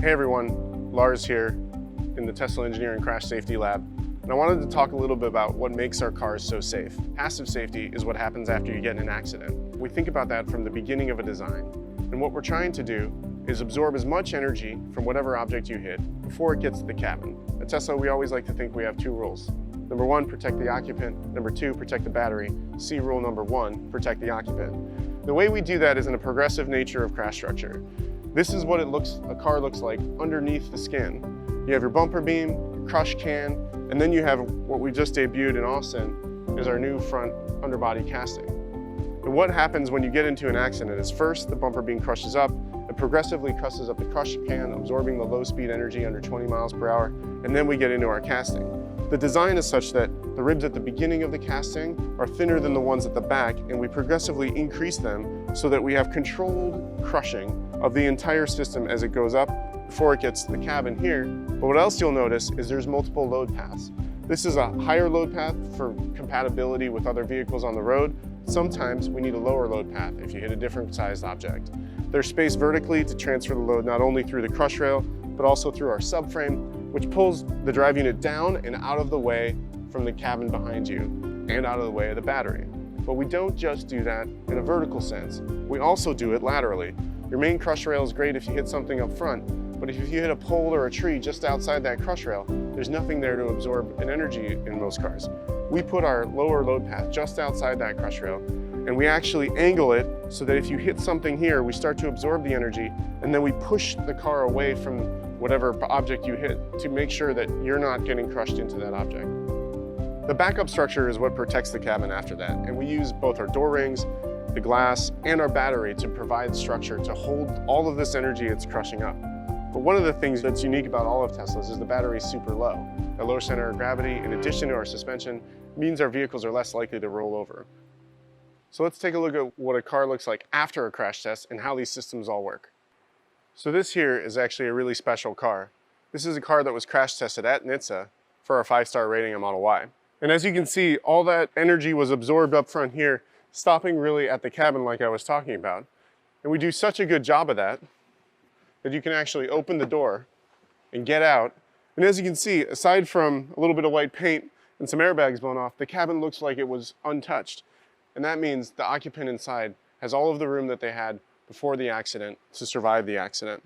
Hey everyone, Lars here in the Tesla Engineering Crash Safety Lab. And I wanted to talk a little bit about what makes our cars so safe. Passive safety is what happens after you get in an accident. We think about that from the beginning of a design. And what we're trying to do is absorb as much energy from whatever object you hit before it gets to the cabin. At Tesla, we always like to think we have two rules. Number one, protect the occupant. Number two, protect the battery. See rule number one, protect the occupant. The way we do that is in a progressive nature of crash structure. This is what a car looks like underneath the skin. You have your bumper beam, your crush can, and then you have what we just debuted in Austin is our new front underbody casting. And what happens when you get into an accident is first the bumper beam crushes up, it progressively crushes up the crush can, absorbing the low speed energy under 20 miles per hour, and then we get into our casting. The design is such that the ribs at the beginning of the casting are thinner than the ones at the back, and we progressively increase them so that we have controlled crushing of the entire system as it goes up before it gets to the cabin here. But what else you'll notice is there's multiple load paths. This is a higher load path for compatibility with other vehicles on the road. Sometimes we need a lower load path if you hit a different sized object. There's space vertically to transfer the load not only through the crush rail, but also through our subframe, which pulls the drive unit down and out of the way from the cabin behind you and out of the way of the battery. But we don't just do that in a vertical sense. We also do it laterally. Your main crush rail is great if you hit something up front, but if you hit a pole or a tree just outside that crush rail, there's nothing there to absorb an energy in most cars. We put our lower load path just outside that crush rail, and we actually angle it so that if you hit something here, we start to absorb the energy, and then we push the car away from whatever object you hit to make sure that you're not getting crushed into that object. The backup structure is what protects the cabin after that, and we use both our door rings, the glass, and our battery to provide structure to hold all of this energy it's crushing up. But one of the things that's unique about all of Tesla's is the battery is super low. A low center of gravity, in addition to our suspension, means our vehicles are less likely to roll over. So let's take a look at what a car looks like after a crash test and how these systems all work. So this here is actually a really special car. This is a car that was crash tested at NHTSA for our 5-star rating on Model Y. And as you can see, all that energy was absorbed up front here, stopping really at the cabin like I was talking about. And we do such a good job of that you can actually open the door and get out. And as you can see, aside from a little bit of white paint and some airbags blown off, the cabin looks like it was untouched. And that means the occupant inside has all of the room that they had before the accident to survive the accident.